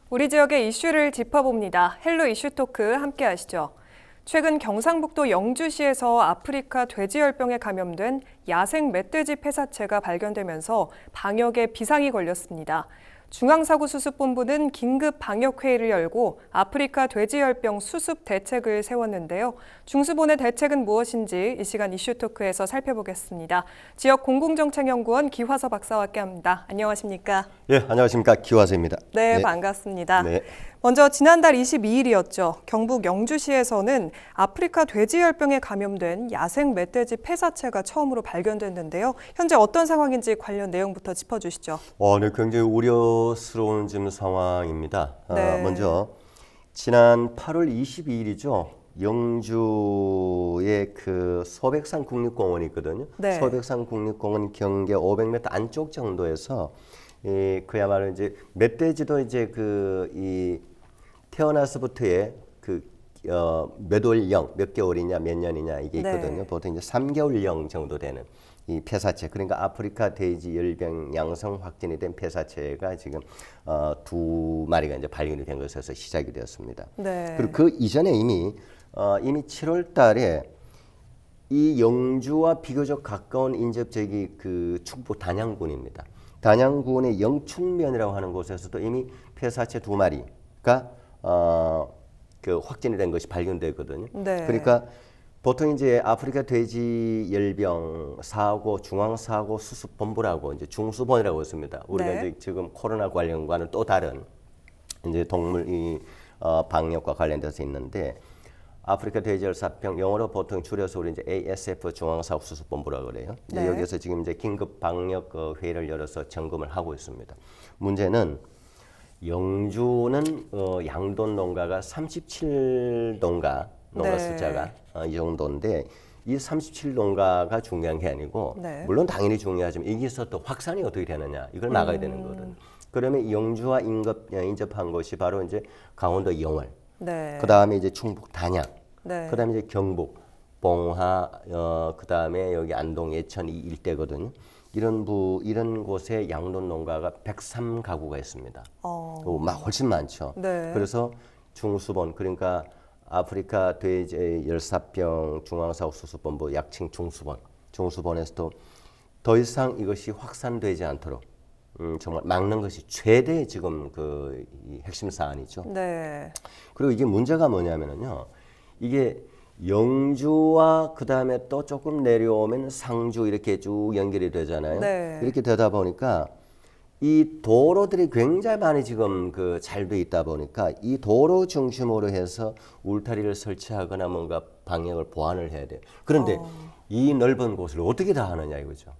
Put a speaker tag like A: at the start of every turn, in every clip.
A: 우리 지역의 이슈를 짚어봅니다. 헬로 이슈 토크 함께 하시죠. 최근 경상북도 영주시에서 아프리카 돼지열병에 감염된 야생 멧돼지 폐사체가 발견되면서 방역에 비상이 걸렸습니다. 중앙사고수습본부는 긴급 방역회의를 열고 아프리카 돼지열병 수습 대책을 세웠는데요. 중수본의 대책은 무엇인지 이 시간 이슈토크에서 살펴보겠습니다. 지역 공공정책연구원 기화서 박사와 함께합니다. 안녕하십니까?
B: 예, 안녕하십니까. 기화서입니다.
A: 네, 반갑습니다.
B: 네.
A: 먼저 지난달 22일이었죠. 경북 영주시에서는 아프리카 돼지열병에 감염된 야생 멧돼지 폐사체가 처음으로 발견됐는데요. 현재 어떤 상황인지 관련 내용부터 짚어주시죠.
B: 네, 굉장히 우려스러운 지금 상황입니다.
A: 네.
B: 먼저 지난 8월 22일이죠. 영주의 그 소백산 국립공원이 있거든요.
A: 네.
B: 소백산 국립공원 경계 500m 안쪽 정도에서 그야말로 이제 멧돼지도 이제 이 태어나서부터의 몇 월령, 몇 개월이냐, 몇 년이냐 이게 있거든요.
A: 네.
B: 보통 이제 3개월령 정도 되는 이 폐사체, 그러니까 아프리카 돼지 열병 양성 확진이 된 폐사체가 지금 두 마리가 이제 발견이 된 것에서 시작이 되었습니다.
A: 네.
B: 그리고 그 이전에 이미 7월달에 이 영주와 비교적 가까운 인접지역이 그 충북 단양군입니다. 단양군의 영충면이라고 하는 곳에서도 이미 폐사체 두 마리가 확진이 된 것이 발견되거든요.
A: 네.
B: 그러니까 보통 이제 아프리카 돼지 열병 사고 중앙사고 수습본부라고 이제 중수본이라고 있습니다. 우리가
A: 네.
B: 이제 지금 코로나 관련과는 또 다른 이제 동물 방역과 관련돼서 있는데 아프리카 돼지열사병 영어로 보통 줄여서 우리 이제 ASF 중앙사고수습본부라고 그래요.
A: 네.
B: 여기서 지금 이제 긴급 방역 회의를 열어서 점검을 하고 있습니다. 문제는 영주는 양돈 농가가 37농가 농가
A: 네.
B: 숫자가 이 정도인데 이 37농가가 중요한 게 아니고
A: 네.
B: 물론 당연히 중요하지만 여기서 또 확산이 어떻게 되느냐 이걸 막아야 되는 거거든요. 그러면 이 영주와 인접한 것이 바로 이제 강원도 영월.
A: 네.
B: 그 다음에 이제 충북 단양,
A: 네.
B: 그 다음에 이제 경북, 봉화, 그 다음에 여기 안동, 예천 이 일대거든요. 이런 곳에 양돈 농가가 103가구가 있습니다. 막 훨씬 많죠.
A: 네.
B: 그래서 중수본, 그러니까 아프리카 돼지 열사병 중앙사고수습본부 약칭 중수본에서도 더 이상 이것이 확산되지 않도록 정말 막는 것이 최대 지금 이 핵심 사안이죠.
A: 네.
B: 그리고 이게 문제가 뭐냐면요. 이게 영주와 그 다음에 또 조금 내려오면 상주 이렇게 쭉 연결이 되잖아요.
A: 네.
B: 이렇게 되다 보니까 이 도로들이 굉장히 많이 지금 잘 돼 있다 보니까 이 도로 중심으로 해서 울타리를 설치하거나 뭔가 방역을 보완을 해야 돼요. 그런데 이 넓은 곳을 어떻게 다 하느냐 이거죠.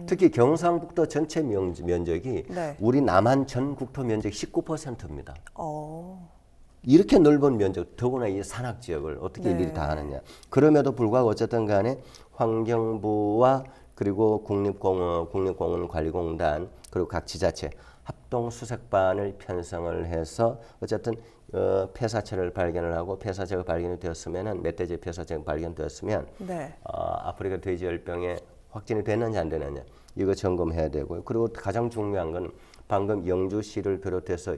B: 특히 경상북도 전체 면적이
A: 네.
B: 우리 남한 전 국토 면적 19%입니다.
A: 어.
B: 이렇게 넓은 면적, 더구나 이 산악 지역을 어떻게
A: 네.
B: 일일이 다 하느냐. 그럼에도 불구하고 어쨌든 간에 환경부와 그리고 국립공원관리공단 그리고 각 지자체 합동 수색반을 편성을 해서 어쨌든 폐사체를 발견을 하고 폐사체가 발견이 되었으면은 멧돼지 폐사체가 발견되었으면
A: 네.
B: 아프리카 돼지열병에 확진이 됐느냐 안 되느냐 이거 점검해야 되고요. 그리고 가장 중요한 건 방금 영주시를 비롯해서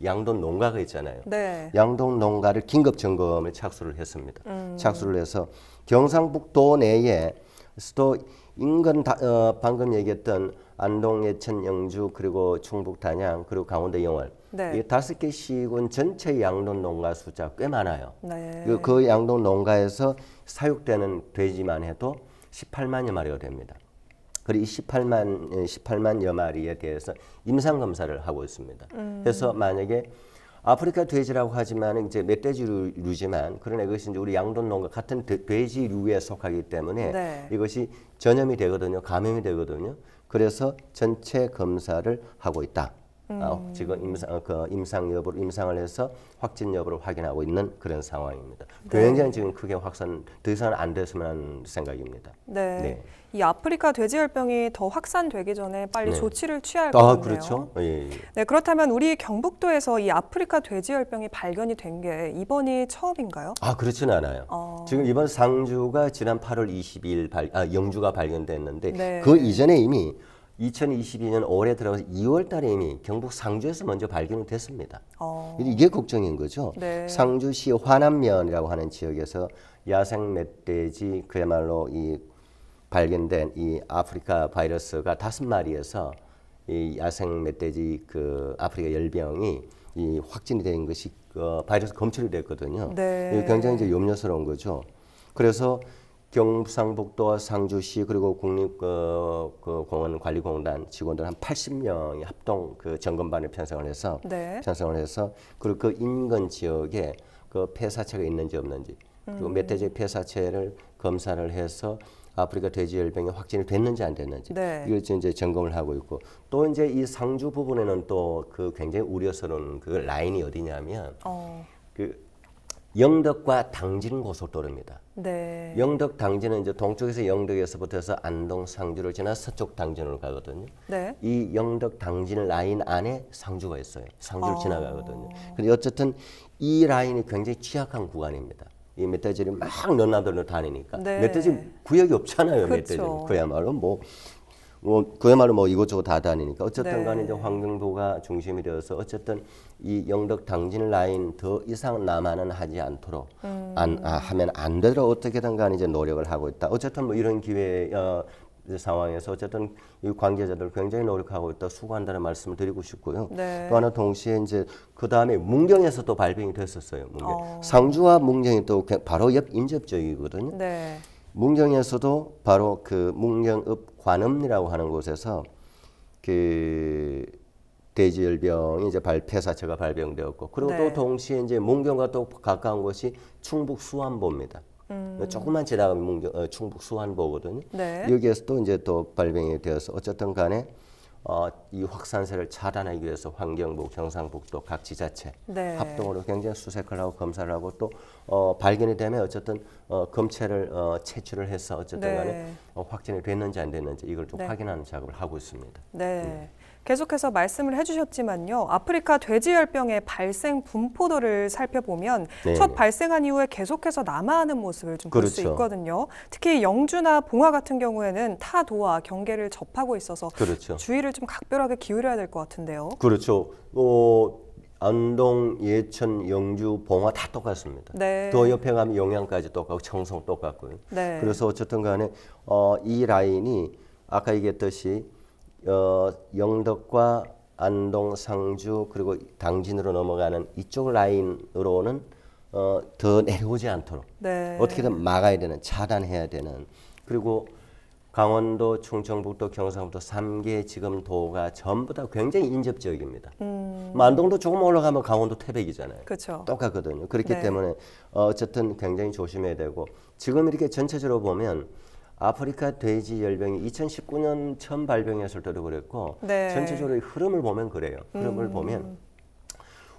B: 양돈 농가가 있잖아요.
A: 네.
B: 양돈 농가를 긴급 점검에 착수를 했습니다. 착수를 해서 경상북도 내에서도 인근 방금 얘기했던 안동, 예천, 영주 그리고 충북 단양 그리고 강원도 영월
A: 네.
B: 이 5개 시군 전체 양돈 농가 숫자 꽤 많아요.
A: 네.
B: 그 양돈 농가에서 사육되는 돼지만 해도 18만여 마리가 됩니다. 그리고 이 18만여 마리에 대해서 임상 검사를 하고 있습니다. 그래서 만약에 아프리카 돼지라고 하지만 이제 멧돼지류지만 그러나 이것이 이제 우리 양돈 농가 같은 돼지류에 속하기 때문에
A: 네.
B: 이것이 전염이 되거든요, 감염이 되거든요. 그래서 전체 검사를 하고 있다. 지금 임상을 해서 확진 여부를 확인하고 있는 그런 상황입니다.
A: 네.
B: 굉장히 지금 크게 확산 더 이상 안 됐으면 하는 생각입니다.
A: 네.
B: 네.
A: 이 아프리카 돼지열병이 더 확산되기 전에 빨리
B: 네.
A: 조치를 취할 것 같네요.
B: 그렇죠. 예.
A: 네, 그렇다면 우리 경북도에서 이 아프리카 돼지열병이 발견이 된 게 이번이 처음인가요?
B: 그렇지는 않아요. 지금 이번 상주가 지난 8월 22일 영주가 발견됐는데
A: 네.
B: 그 이전에 이미 2022년 올해 들어서 2월 달에 이미 경북 상주에서 먼저 발견이 됐습니다.
A: 어.
B: 이게 걱정인 거죠.
A: 네.
B: 상주시 화남면이라고 하는 지역에서 야생 멧돼지 그야말로 이 발견된 이 아프리카 바이러스가 5마리에서 이 야생 멧돼지 그 아프리카 열병이 이 확진이 된 것이 바이러스 검출이 됐거든요.
A: 네.
B: 이게 굉장히 이제 염려스러운 거죠. 그래서 경상북도와 상주시 그리고 국립공원관리공단 직원들 한 80명이 합동 그 점검반을 편성을 해서
A: 네.
B: 그리고 그 인근 지역에 그 폐사체가 있는지 없는지 그리고 멧돼지 폐사체를 검사를 해서 아프리카 돼지열병이 확진이 됐는지 안 됐는지
A: 네.
B: 이걸 이제 점검을 하고 있고 또 이제 이 상주 부분에는 또 그 굉장히 우려스러운 그 라인이 어디냐면 그 영덕과 당진 고속도로입니다.
A: 네.
B: 영덕 당진은 이제 동쪽에서 영덕에서부터 해서 안동 상주를 지나 서쪽 당진으로 가거든요.
A: 네.
B: 이 영덕 당진 라인 안에 상주가 있어요. 상주를 지나가거든요. 근데 어쨌든 이 라인이 굉장히 취약한 구간입니다. 이 멧돼지를 막 너나들어 다니니까
A: 네.
B: 멧돼지 구역이 없잖아요.
A: 그쵸.
B: 멧돼지는 그야말로 그야말로 뭐 이곳저곳 다 다니니까 어쨌든
A: 네.
B: 간에 이제 환경부가 중심이 되어서 어쨌든 이 영덕 당진 라인 더 이상 남하는 하지 않도록 하면 안 되도록 어떻게든 간에 이제 노력을 하고 있다. 어쨌든 뭐 이런 기회 상황에서 어쨌든 이 관계자들 굉장히 노력하고 있다 수고한다는 말씀을 드리고 싶고요.
A: 네.
B: 또 하나 동시에 이제 그 다음에 문경에서도 발병이 됐었어요. 문경. 상주와 문경이 또 바로 옆 인접 지역이거든요.
A: 네.
B: 문경에서도 바로 그 문경읍 관음리라고 하는 곳에서 그 돼지열병이 이제 폐사체가 발병되었고 그리고
A: 네.
B: 또 동시에 이제 문경과 또 가까운 곳이 충북 수안보입니다. 조금만 지나가면 충북 수안보거든요.
A: 네.
B: 여기에서도 이제 또 발병이 되어서 어쨌든 간에 이 확산세를 차단하기 위해서 환경부, 경상북도 각 지자체
A: 네.
B: 합동으로 굉장히 수색을 하고 검사를 하고 또 발견이 되면 어쨌든 검체를 채취를 해서 어쨌든 간에
A: 네.
B: 확진이 됐는지 안 됐는지 이걸 좀
A: 네.
B: 확인하는 작업을 하고 있습니다.
A: 네. 계속해서 말씀을 해주셨지만요. 아프리카 돼지열병의 발생 분포도를 살펴보면
B: 네.
A: 첫 발생한 이후에 계속해서 남하하는 모습을 좀 볼 수
B: 그렇죠.
A: 있거든요. 특히 영주나 봉화 같은 경우에는 타 도와 경계를 접하고 있어서
B: 그렇죠.
A: 주의를 좀 각별하게 기울여야 될 것 같은데요.
B: 그렇죠. 안동, 예천, 영주, 봉화 다 똑같습니다.
A: 네.
B: 더 옆에 가면 영양까지 똑같고 청송 똑같고요.
A: 네.
B: 그래서 어쨌든 간에 이 라인이 아까 얘기했듯이 영덕과 안동, 상주 그리고 당진으로 넘어가는 이쪽 라인으로는 더 내려오지 않도록
A: 네.
B: 어떻게든 막아야 되는 차단해야 되는 그리고 강원도, 충청북도, 경상북도 3개 지금 도가 전부 다 굉장히 인접 지역입니다. 안동도 조금 올라가면 강원도 태백이잖아요.
A: 그렇죠.
B: 똑같거든요. 그렇기
A: 네.
B: 때문에 어쨌든 굉장히 조심해야 되고 지금 이렇게 전체적으로 보면 아프리카 돼지 열병이 2019년 처음 발병했을 때도 그랬고
A: 네.
B: 전체적으로 흐름을 보면 그래요. 흐름을 보면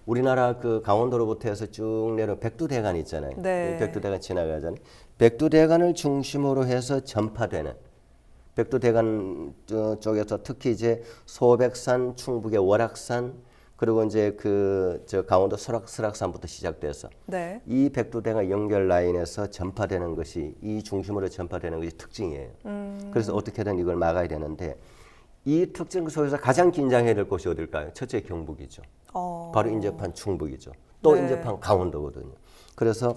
B: 우리나라 그 강원도로부터 해서 쭉 내려 백두대간 있잖아요.
A: 네.
B: 백두대간 지나가잖아요. 백두대간을 중심으로 해서 전파되는 백두대간 쪽에서 특히 이제 소백산, 충북의 월악산 그리고 이제 저 강원도 설악산부터 시작돼서
A: 네.
B: 이 백두대간 연결 라인에서 전파되는 것이 이 중심으로 전파되는 것이 특징이에요. 그래서 어떻게든 이걸 막아야 되는데 이 특징 속에서 가장 긴장해야 될 곳이 어딜까요? 첫째 경북이죠. 바로 인접한 충북이죠. 또
A: 네.
B: 인접한 강원도거든요. 그래서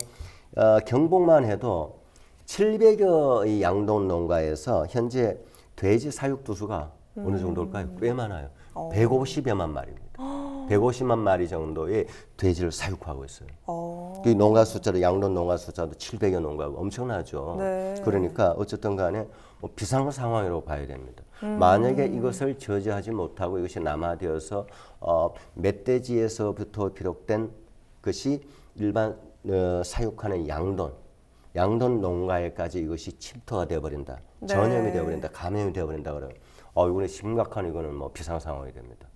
B: 경북만 해도 700여 이 양돈 농가에서 현재 돼지 사육 두수가 어느 정도일까요? 꽤 많아요. 150여만 마리입니다. 150만 마리 정도의 돼지를 사육하고 있어요. 그 농가 숫자도 양돈 농가 숫자도 700여 농가고 엄청나죠.
A: 네.
B: 그러니까 어쨌든 간에 비상 상황이라고 봐야 됩니다. 만약에 이것을 저지하지 못하고 이것이 남하되어서 멧돼지에서부터 비롯된 것이 일반 사육하는 양돈 농가에까지 이것이 침투가 되어버린다.
A: 네.
B: 전염이 되어버린다. 감염이 되어버린다. 그러면 이거는 심각한 이거는 뭐 비상 상황이 됩니다.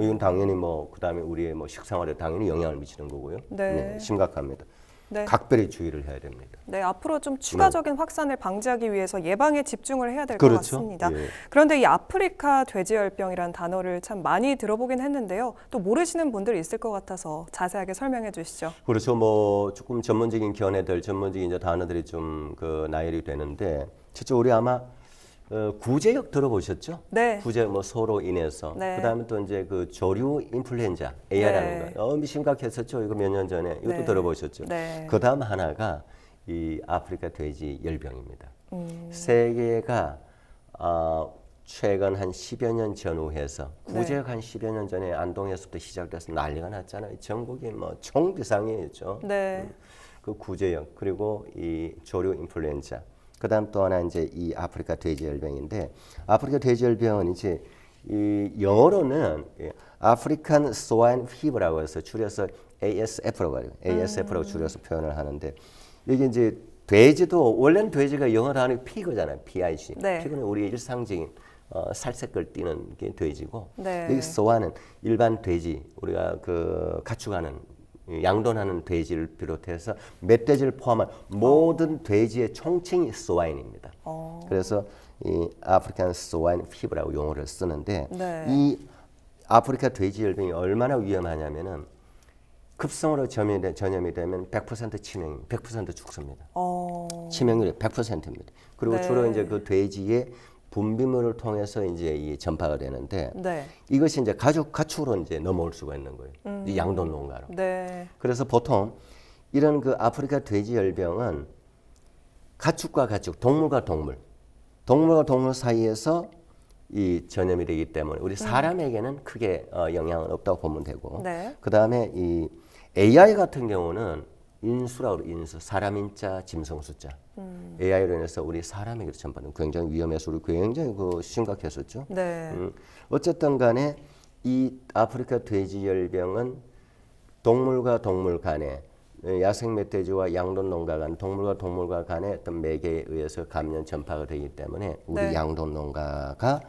B: 이건 당연히 그다음에 우리의 식생활에 당연히 영향을 미치는 거고요.
A: 네.
B: 심각합니다.
A: 네.
B: 각별히 주의를 해야 됩니다.
A: 네, 앞으로 좀 추가적인 확산을 방지하기 위해서 예방에 집중을 해야 될 것
B: 그렇죠.
A: 같습니다.
B: 예.
A: 그런데 이 아프리카 돼지열병이라는 단어를 참 많이 들어보긴 했는데요. 또 모르시는 분들이 있을 것 같아서 자세하게 설명해 주시죠.
B: 그렇죠. 조금 전문적인 견해들, 전문적인 이제 단어들이 좀 나열이 되는데, 실제 우리 아마 구제역 들어보셨죠?
A: 네.
B: 구제 뭐 소로 인해서.
A: 네.
B: 그다음에 또 이제 그 조류 인플루엔자 AI라는
A: 네.
B: 거 너무 심각했었죠. 이거 몇 년 전에 이것도
A: 네.
B: 들어보셨죠?
A: 네.
B: 그다음 하나가 이 아프리카 돼지 열병입니다. 세계가 최근 한 10여 년 전후해서 구제역 한 10여 년 전에 안동에서부터 시작돼서 난리가 났잖아요. 전국이 뭐 총비상이었죠.
A: 네.
B: 그 구제역 그리고 이 조류 인플루엔자. 그다음 또 하나 이제 이 아프리카 돼지열병인데 아프리카 돼지열병은 이제 이 영어로는 아프리칸 스와인 피버라고 해서 줄여서 ASF라고 해요. ASF라고 줄여서 표현을 하는데 이게 이제 돼지도 원래는 돼지가 영어 단어 피그잖아요. PIG.
A: 네.
B: 피그는 우리 일상적인 살색을 띠는 게 돼지고
A: 네.
B: 여기 스와는 일반 돼지 우리가 그 가축하는 양돈하는 돼지를 비롯해서 멧돼지를 포함한 모든 돼지의 총칭이 스와인입니다. 그래서 이 아프리칸 스와인 피버라고 용어를 쓰는데
A: 네.
B: 이 아프리카 돼지열병이 얼마나 위험하냐면은 급성으로 전염이 되면 100% 치명, 100% 죽습니다. 치명률이 100%입니다. 그리고
A: 네.
B: 주로 이제 그 돼지의 분비물을 통해서 이제 이 전파가 되는데
A: 네.
B: 이것이 이제 가축으로 이제 넘어올 수가 있는 거예요. 이 양돈 농가로.
A: 네.
B: 그래서 보통 이런 그 아프리카 돼지 열병은 가축과 가축, 동물과 동물 사이에서 이 전염이 되기 때문에 우리 사람에게는 크게 영향은 없다고 보면 되고
A: 네.
B: 그다음에 이 AI 같은 경우는 인수라고 그래요. 인수, 사람 인자, 짐승 숫자. AI로 인해서 우리 사람에게도 전파는 굉장히 위험해서 우리 굉장히 그 심각했었죠.
A: 네.
B: 어쨌든 간에 이 아프리카 돼지열병은 동물과 동물 간에 야생 멧돼지와 양돈 농가 간 동물과 동물과 간의 어떤 매개에 의해서 감염 전파가 되기 때문에 우리
A: 네.
B: 양돈 농가가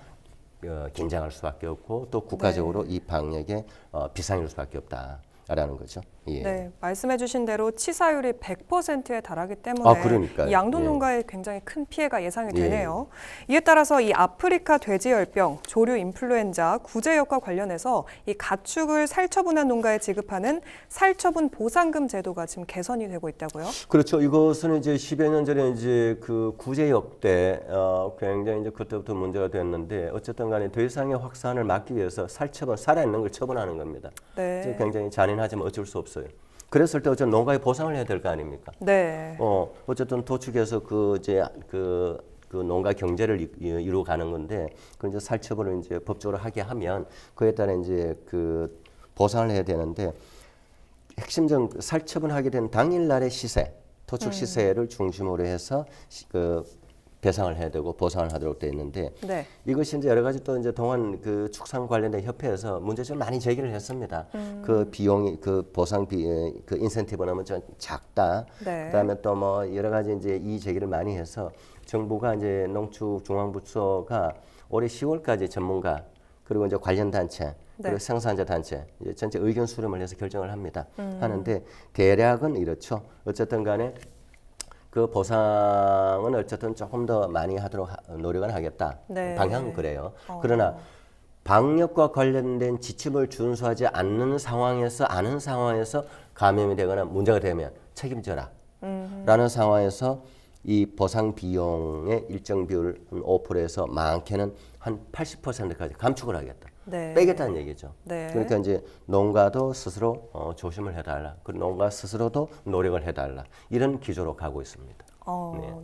B: 긴장할 수밖에 없고 또 국가적으로 이 방역에 비상일 수밖에 없다라는 거죠. 예.
A: 네, 말씀해주신 대로 치사율이 100%에 달하기 때문에
B: 그러니까요.
A: 이 양돈
B: 예.
A: 농가에 굉장히 큰 피해가 예상이 되네요. 이에 따라서 이 아프리카 돼지열병, 조류 인플루엔자, 구제역과 관련해서 이 가축을 살처분한 농가에 지급하는 살처분 보상금 제도가 지금 개선이 되고 있다고요?
B: 그렇죠. 이것은 이제 10여 년 전에 이제 그 구제역 때 굉장히 이제 그때부터 문제가 됐는데 어쨌든 간에 돼지상의 확산을 막기 위해서 살아있는 걸 처분하는 겁니다.
A: 네.
B: 굉장히 잔인하지만 어쩔 수 없어요. 그랬을 때 어쨌든 농가에 보상을 해야 될 거 아닙니까?
A: 네.
B: 어쨌든 도축해서 그 농가 경제를 이루어가는 건데 그 이제 살처분을 이제 법적으로 하게 하면 그에 따라 이제 그 보상을 해야 되는데 핵심적인 살처분하게 된 당일날의 시세, 도축 시세를 중심으로 해서 그 배상을 해야 되고 보상을 하도록 되어 있는데
A: 네.
B: 이것이 이제 여러 가지 또 이제 동안 그 축산 관련된 협회에서 문제점을 많이 제기를 했습니다. 그 비용이 그 보상 그 인센티브 너무 좀 작다.
A: 네.
B: 그다음에 또 뭐 여러 가지 이제 이 제기를 많이 해서 정부가 이제 농축중앙부처가 올해 10월까지 전문가 그리고 이제 관련 단체 그리고 생산자 단체 이제 전체 의견 수렴을 해서 결정을 합니다. 하는데 대략은 이렇죠. 어쨌든 간에 그 보상은 어쨌든 조금 더 많이 하도록 노력은 하겠다.
A: 네.
B: 방향은 그래요. 그러나 방역과 관련된 지침을 준수하지 않는 상황에서 아는 상황에서 감염이 되거나 문제가 되면 책임져라. 라는 상황에서 이 보상 비용의 일정 비율 5%에서 많게는 한 80%까지 감축을 하겠다.
A: 네.
B: 빼겠다는 얘기죠.
A: 네.
B: 그러니까 이제 농가도 스스로 조심을 해달라. 그리고 농가 스스로도 노력을 해달라. 이런 기조로 가고 있습니다.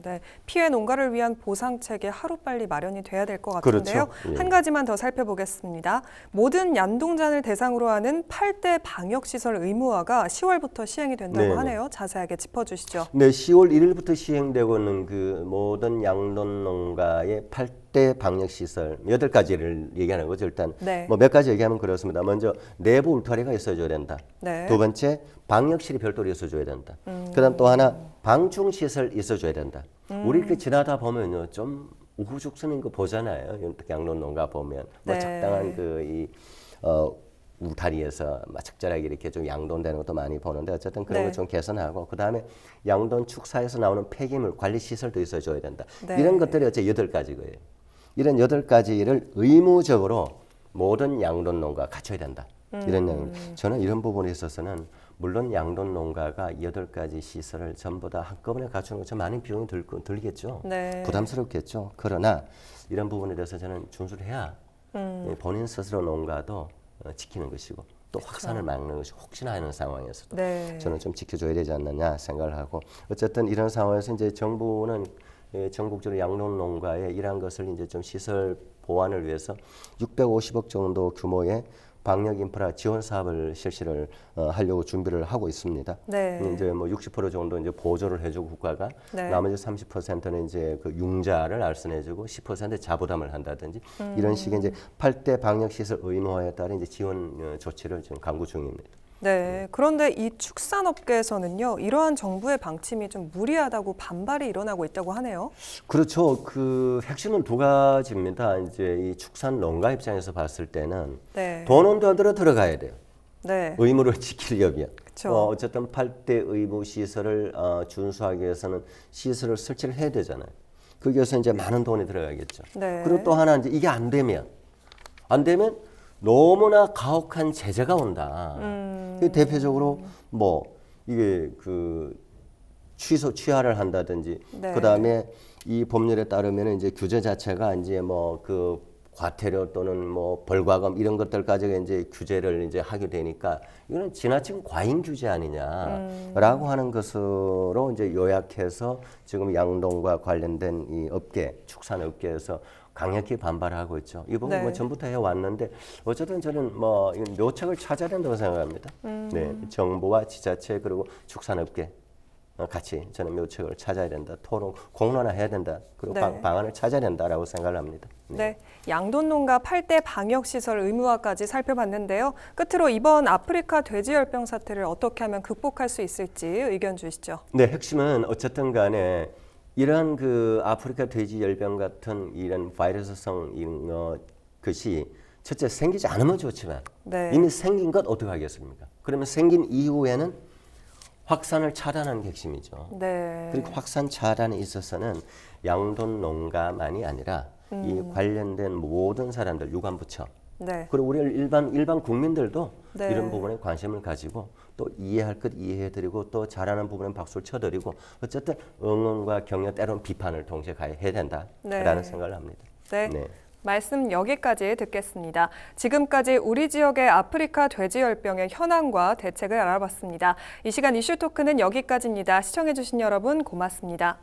A: 네. 피해 농가를 위한 보상 체계 하루빨리 마련이 돼야 될 것 같은데요.
B: 그렇죠. 예.
A: 한 가지만 더 살펴보겠습니다. 모든 양동장을 대상으로 하는 8대 방역시설 의무화가 10월부터 시행이 된다고
B: 네네.
A: 하네요. 자세하게 짚어주시죠.
B: 네, 10월 1일부터 시행되고 있는 그 모든 양돈 농가의 8대 방역 시설 8가지를 얘기하는 거죠. 일단
A: 네.
B: 뭐 몇 가지 얘기하면 그렇습니다. 먼저 내부 울타리가 있어줘야 된다.
A: 네.
B: 두 번째 방역실이 별도로 있어줘야 된다. 그다음 또 하나 방충 시설 있어줘야 된다. 우리 이렇게 지나다 보면요, 좀 우후죽순인 거 보잖아요. 양돈 농가 보면 뭐
A: 네.
B: 적당한 울타리에서 적절하게 이렇게 좀 양돈되는 것도 많이 보는데 어쨌든 그런
A: 네.
B: 걸 좀 개선하고 그다음에 양돈 축사에서 나오는 폐기물 관리 시설도 있어줘야 된다.
A: 네.
B: 이런 것들이 어째 8가지 거예요. 이런 8가지를 의무적으로 모든 양돈 농가가 갖춰야 된다. 이런 내용입니다. 저는 이런 부분에 있어서는 물론 양돈 농가가 8가지 시설을 전부 다 한꺼번에 갖추는 거 많은 비용이 들겠죠.
A: 네.
B: 부담스럽겠죠. 그러나 이런 부분에 대해서 저는 준수를 해야 본인 스스로 농가도 지키는 것이고 또 확산을 막는 것이 혹시나 하는 상황에서도
A: 네.
B: 저는 좀 지켜줘야 되지 않느냐 생각을 하고 어쨌든 이런 상황에서 이제 정부는 전국적으로 양돈 농가에 이러한 것을 이제 좀 시설 보완을 위해서 650억 정도 규모의 방역 인프라 지원 사업을 실시를 하려고 준비를 하고 있습니다.
A: 네.
B: 이제 뭐 60% 정도 이제 보조를 해주고 국가가
A: 네.
B: 나머지 30%는 이제 그 융자를 알선해주고 10% 자부담을 한다든지 이런 식의 이제 8대 방역 시설 의무화에 따른 이제 지원 조치를 지금 강구 중입니다.
A: 네. 그런데 이 축산업계에서는요, 이러한 정부의 방침이 좀 무리하다고 반발이 일어나고 있다고 하네요.
B: 그렇죠. 그 핵심은 두 가지입니다. 이제 이 축산 농가 입장에서 봤을 때는
A: 네.
B: 돈은 돈대로 들어가야 돼요.
A: 네.
B: 의무를 지키려면.
A: 그쵸.
B: 어쨌든 8대 의무 시설을 준수하기 위해서는 시설을 설치를 해야 되잖아요. 거기 위해서 이제 많은 돈이 들어가겠죠.
A: 네.
B: 그리고 또 하나 이제 이게 안 되면 너무나 가혹한 제재가 온다. 대표적으로 뭐 이게 그 취하를 한다든지
A: 네.
B: 그다음에 이 법률에 따르면 이제 규제 자체가 이제 뭐 그 과태료 또는 뭐 벌과금 이런 것들까지 이제 규제를 이제 하게 되니까 이거는 지나친 과잉 규제 아니냐라고 하는 것으로 이제 요약해서 지금 양동과 관련된 이 업계 축산 업계에서 강력히 반발하고 있죠. 이 부분
A: 네.
B: 뭐 전부터 해왔는데 어쨌든 저는 뭐 묘책을 찾아야 된다고 생각합니다. 네, 정부와 지자체 그리고 축산업계 같이 저는 묘책을 찾아야 된다. 토론 공론화해야 된다. 그리고
A: 네.
B: 방안을 찾아야 된다라고 생각을 합니다.
A: 네. 양돈 농가 8대 방역 시설 의무화까지 살펴봤는데요. 끝으로 이번 아프리카 돼지열병 사태를 어떻게 하면 극복할 수 있을지 의견 주시죠.
B: 네, 핵심은 어쨌든 간에 이런 그 아프리카 돼지열병 같은 이런 바이러스성 것이 첫째 생기지 않으면 좋지만
A: 네.
B: 이미 생긴 것 어떻게 하겠습니까? 그러면 생긴 이후에는 확산을 차단하는 게 핵심이죠.
A: 네.
B: 그리고 확산 차단에 있어서는 양돈 농가만이 아니라 이 관련된 모든 사람들, 유관부처,
A: 네.
B: 그리고 우리 일반 국민들도
A: 네.
B: 이런 부분에 관심을 가지고 또 이해할 것 이해해드리고 또 잘하는 부분은 박수를 쳐드리고 어쨌든 응원과 격려 때로는 비판을 동시에 해야 된다라는
A: 네.
B: 생각을 합니다.
A: 네.
B: 네.
A: 말씀 여기까지 듣겠습니다. 지금까지 우리 지역의 아프리카 돼지열병의 현황과 대책을 알아봤습니다. 이 시간 이슈 토크는 여기까지입니다. 시청해주신 여러분 고맙습니다.